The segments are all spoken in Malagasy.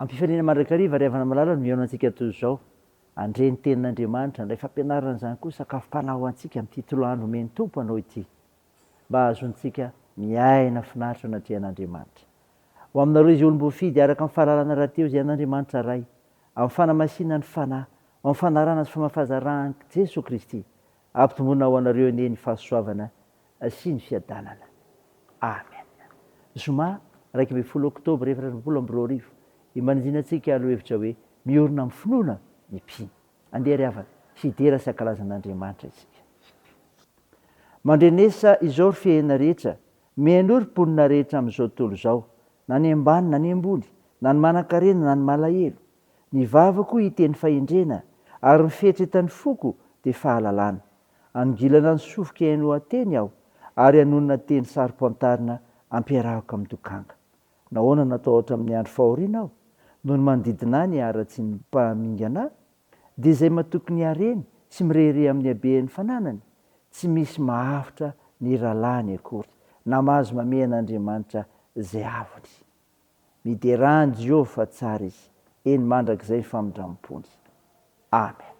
ampifaniana mandrakariva ry havana malala no mihaona antsika toy izao andre ny tenin'andriamanitra ndray fampianarana zany koa sakafom-panahy ho antsika amin'ity toloandro omeny tompo anao ity mba ahazontsika miaina finaritra anatrian'andriamanitra ho aminareo izy olom-boafidy araka amin'ny fahalalana raha teo izay an'andriamanitra ray amin'ny fanamasinany fanahy amin'ny fanarana sy famafazarahany Jesosy Kristy ampitomboina ho anareo anie ny fahasoavana sy ny fiadanana amen. Zoma 1 oktobra 2022 imanjina antsika aloha hevitra hoe miorona amin'ny finoana ny mpino andeha ry havana fidera sy ankalazan'andriamanitra isika mandrenesa izao ry fihena rehetra mihaino ry mponina rehetra amin'izao tontolo izao na ny ambany na ny ambony na ny manan-karena na ny malahelo ny vava koa hiteny fahendrena ary ny fieritretan'ny foko dia fahalalana angilana ny sofoka haino ateny aho ary hanonona teny sarim-pantarina ampiarahako amin'ny dokanga nahoana natao ohatra amin'ny andro fahoriana aho noho ny manodidina ny ara-tsy ny mpamingana dia izay matoky ny hareny sy mirehire amin'ny habehan'ny fananany tsy misy mahafitra ny rahalahy akory na mahazo mamehan'Andriamanitra izay avony miderany Jehovah fa tsara izy eny mandrakizay ny famindramom-pony amen.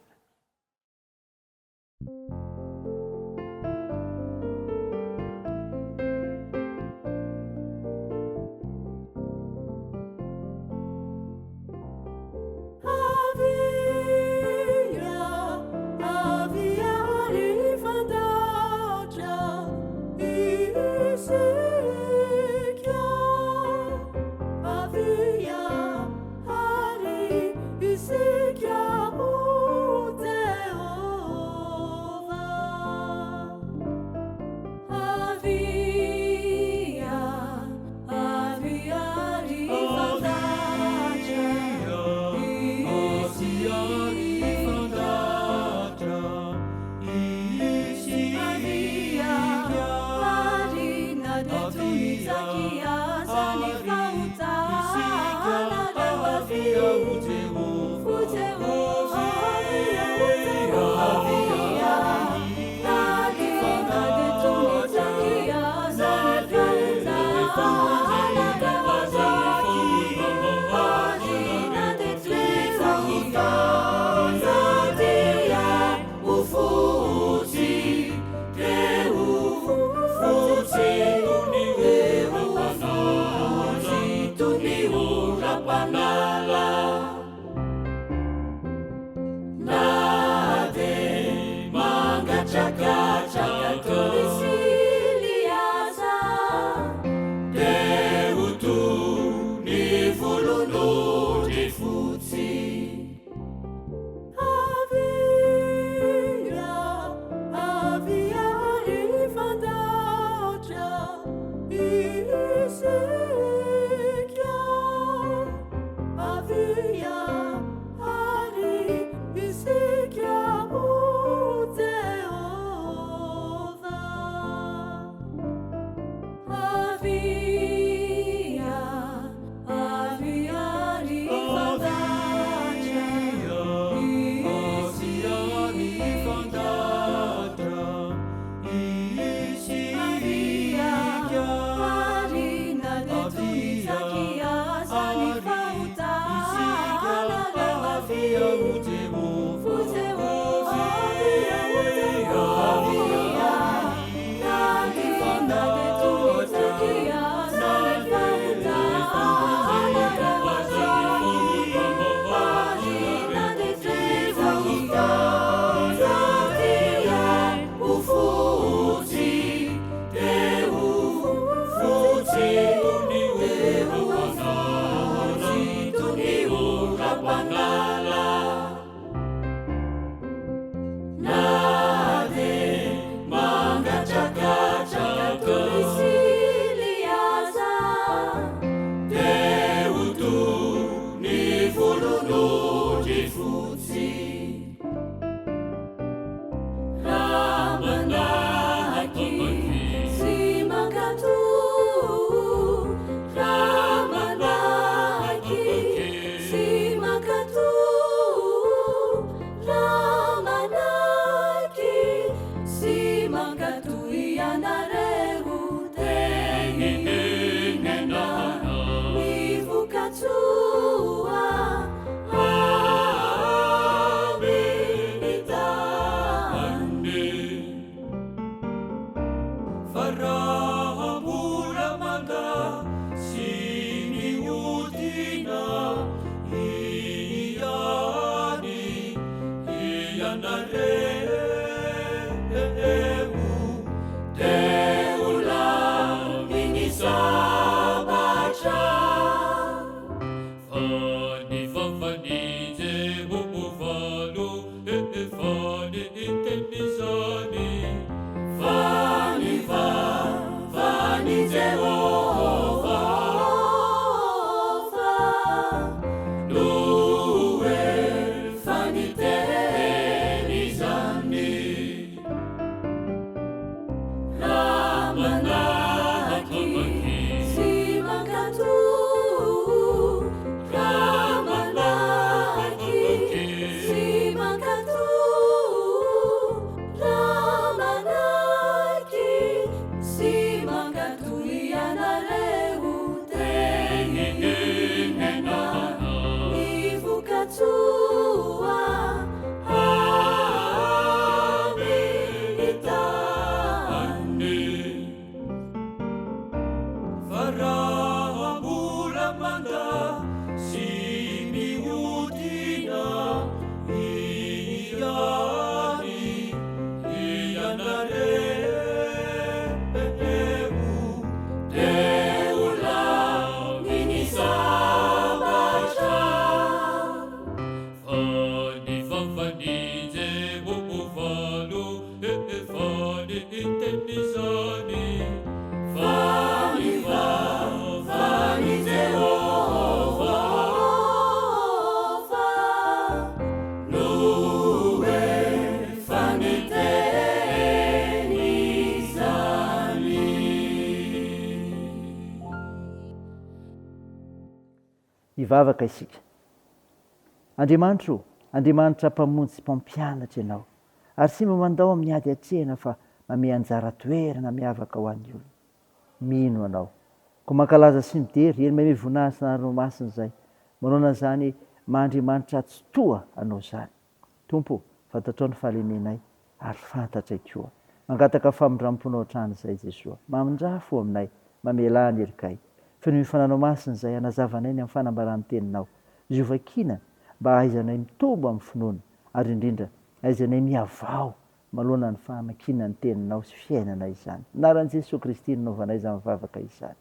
Ivoka tua hivavaka isika. Andriamanitra mpamonjy sy mpampianatra ianao, ary sy mba mandao amin'ny ady atsehana fa mame anjara toerana miavaka ho an'ny olona. Mino anao, ko mankalaza sy midery, eny mame voninahitra ny ranomasina izay, manao zany Mahandriamanitra tsy toa anao zany. Tompo, fantatrao ny fahalemenay ary fantatray koa. Mangataka famindramponao hatrany izay Jesosy. Mamindrafo aminay, mamela ny erikay. Feno mifananao masina izay hanazavanay ny amin'ny fanambarany teninao. Ziovakiana mba ahaizanay mitombo amin'ny finoana, ary indrindra ahaizanay miavao manoloana ny famakiana ny teninao sy fiainanay izany. Anaran'i Jesosy Kristy nanaovanay izany mivavaka izany.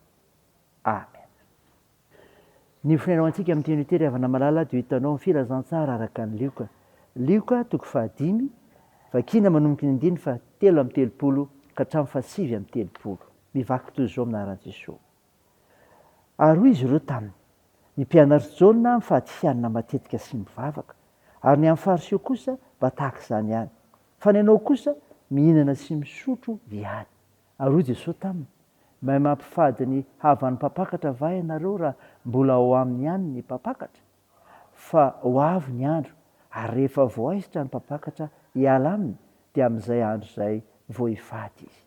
Amen. Ny finainao antsika amin'ny teny tery havana malala dia hitanao ny filazantsara araka ny Lioka. Lioka 5, vakiana manomboka ny 7:30 ka hatramin'ny 7:30. Mivaky toy izao aminaran'i Jesosy. Ary hoy izy ireo taminy, ny mpianatry Jaona mifatihanana matetika sy mivavaka, ary ny amin'ny fariseo kosa mba tahaka izany ihany. Fa ny anao kosa mihinana sy misotro ihany. Ary hoy Jesosy taminy, mahay mampifady ny havan'ny mpapakatra va ianareo raha mbola ao aminy ihany ny mpapakatra? Fa ho avy ny andro, ary rehefa voaisitra ny mpapakatra hiala aminy, dia amin'izay andro izay vao hifady izy.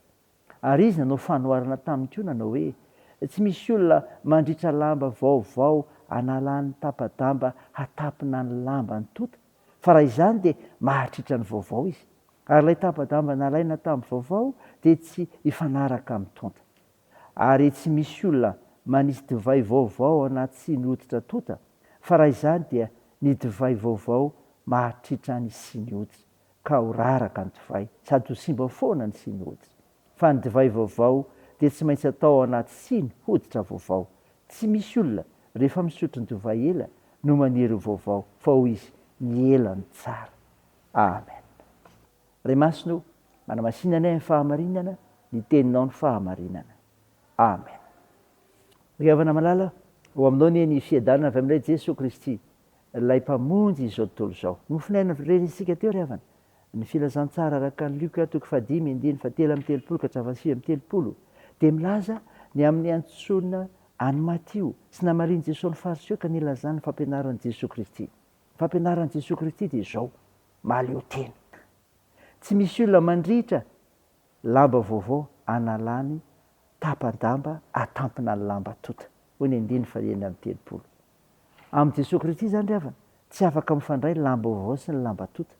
Ary izy nanao fanoharana taminy koa nanao hoe, tsy misy olona mandritra lamba vaovao analany tapa-damba hatapina ny lamba ny tota, fa raha izany dia mahatritra ny vaovao izy. Ary ilay tapa-damba nalaina tamin'ny vaovao dia tsy hifanaraka amin'ny tonta. Ary tsy misy olona manisy divay vaovao anaty siny hoditra tota, fa raha izany dia ny divay vaovao mahatritra ny siny hoditra, ka ho raraka ny divay, sady ho simba foana ny siny hoditra. Fa ny divay vaovao dia tsy maintsy atao anaty siny hoditra vaovao. Tsy misy olona rehefa misotro ny divay ela no maniry vaovao, fa hoy izy ny ela ny tsara. Amen. Ray masino, manamasinanay ny fahamarinana, ny teninao ny fahamarinana. Amen. Havana malala, ho aminao ny fiadanana avy amin'ilay Jesosy Kristy, ilay mpamonjy izao tontolo izao. Nofinaina renisika teo ry havana, ny filazantsara araka ny Lioka 5:7-30 ka hatramin'ny 7:30, dia milaza ny amin'ny antsoina any Matio sy namariany Jesosy ny fariseo ka nilazany ny fampianaran'i Jesosy Kristy. Fampianaran'i Jesosy Kristy dia izao, mahaleo tena. Tsy misy olona mandritra lamba vaovao analany tapa-damba atampina ny lamba tota. Hoy ny 9:30. Amin'ny Jesosy Kristy izany ry havana, tsy afaka mifandray lamba vaovao sy ny lamba tota.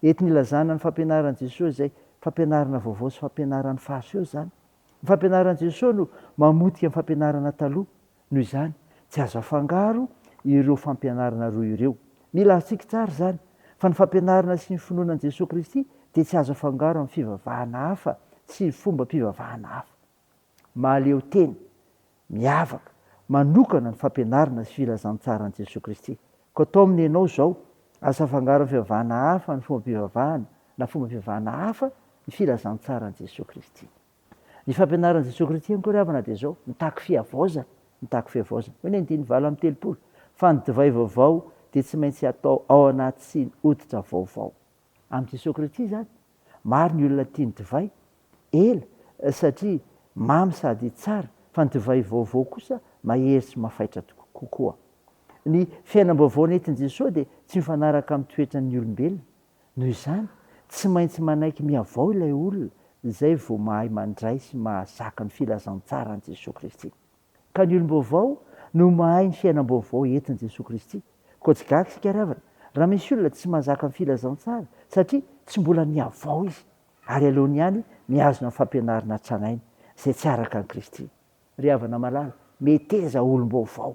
Ety nilazana ny fampianaran'i Jesosy izay fampianarana vaovao sy fampianaran'ny fariseo izany. Ny fampianaran'i Jesosy no mamotika ny fampianarana taloha. Noho izany, tsy azo afangaro ireo fampianarana roa ireo. Mila azontsika tsara izany, fa ny fampianarana sy ny finoanan'i Jesosy Kristy dia tsy azo afangaro amin'ny fivavahana hafa sy ny fomba mpivavahana hafa. Mahaleo teny, miavaka, manokana ny fampianarana sy filazantsara an'i Jesosy Kristy. Ko atao amin'ny ianao izao, azo afangaro amin'ny fivavahana hafa ny fomba mpivavahana, na fomba mpivavahana hafa ny filazantsara an'i Jesosy Kristy. Ny fampianaran'i Jesosy Kristy ihany koa ry havana dia izao, mitaky fiavaozana, mitaky fiavaozana. Hoy ny 9:30, fa ny divay vaovao dia tsy maintsy atao ao anaty siny hoditra vaovao. Amin'ny Jesosy Kristy izany, maro ny olona tia ny divay, ela, satria mamy sady tsara, fa ny divay vaovao kosa mahery sy mafaitra kokoa. Ny fiainam-baovao nentin'i Jesosy dia tsy mifanaraka amin'ny toetran'ny olombelona. Noho izany, tsy maintsy manaiky miavao ilay olona izay vao mahay mandray sy mahazaka ny filazantsara an'i Jesosy Kristy. Ka ny olom-baovao no mahay ny fiainam-baovao entin'i Jesosy Kristy. Koa tsy gaga isika ry havana, raha misy olona tsy mahazaka ny filazantsara satria tsy mbola niavao izy, ary aleony ihany mihazona ny fampianarana tranainy izay tsy araka ny Kristy. Ry havana malala, meteza olom-baovao.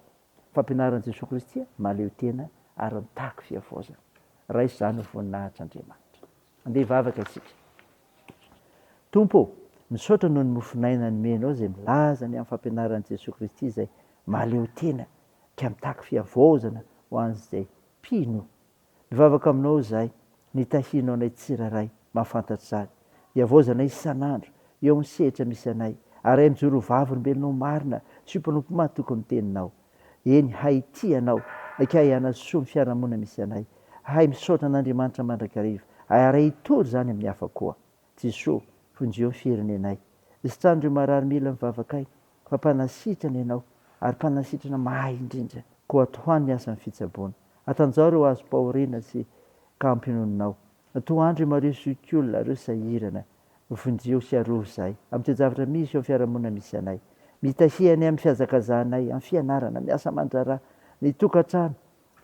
Fampianaran'i Jesosy Kristy mahaleo tena ary mitaky fiavaozana. Raisy izany ny voninahitr'Andriamanitra. Andeha hivavaka isika. Tompo, misaotra noho ny mofinaina nomenao izay milaza ny amin'ny fampianaran'i Jesosy Kristy izay mahaleo tena ka mitaky fiavaozana ho an'izay mpino. Mivavaka aminao izahay, nitahinao anay tsiraray, mahafantatra izany. Hiavaozana isan'andro eo amin'ny sehatra misy anay, ary mijoro vavolombelonao marina sy mpanompo mahatoky ny teninao. Eny, hay tia anao, ka hianasoa ny fiarahamonina misy anay. Hay misaotra an'Andriamanitra mandrakariva, ary hitory izany amin'ny hafa koa. Jesosy, fonjeo ny firenenay. Isitrandreo marary mila mivavaka ay, fa mpanasitrana ianao, ary mpanasitrana mahay indrindra. koa tohany ny asan'ny fitsaboana. Atanjao reo azo pahoriana sy kampinoninao. Toandro marisy olona reo sahirana vonjeo sy arovo zahay amin'ny toejavatra misy eo amin'ny fiarahamonina misy anay. Mitahianay amin'ny fiazakazanay amin'ny fianarana miasa mandrara ny tokantrano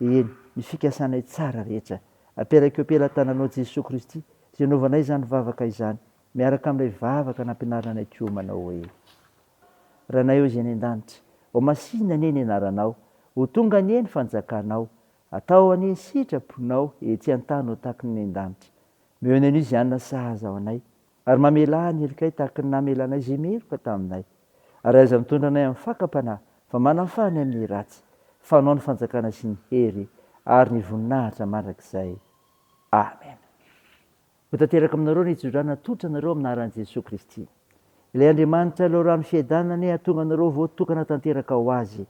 eny ny fikasanay tsara rehetra. Aperak eo ampelantananao Jesosy Kristy zay naovanay izany vavaka izany miaraka amin'ilay vavaka nampianaranay teo manao hoe ranay eo izay ny an-danitra ho masinina anie ny anaranao ho tonga ny eny fanjakanao atao any sitraponao etsy an-tany ho tahaka ny an-danitra meo ny an'io izay anona sahaza ao anay ary mamela ny helikay tahaka ny namelanay izay meloka taminay ary aza mitondra anay amin'ny fakapanahy fa manafany amin'ny ratsy fanao ny fanjakana sy ny hery ary ny voninahitra mandrakizay. Amen. Ho tanteraka aminareo ny itsodrana totra nareo aminaran'i Jesosy Kristy. Ilay Andriamanitra loharahan'ny fiadanany hatonga anareo voatokana tanteraka ho azy.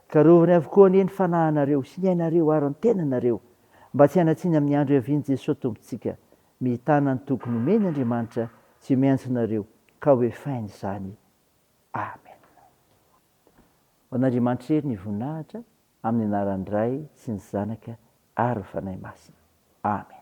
Karovany avokoa ny fanahinareo sy ny ainareo ary ny tenanareo mba tsy hanatsiny amin'ny andro iaviany Jesosy tompontsika mitana ny tokony omeny Andriamanitra sy miantsonareo ka hoe fainy izany. Amen. Ho an'Andriamanitra ery ny voninahitra amin'ny anaran'ny Ray sy ny Zanaka ary ny Fanahy Masina. Amen.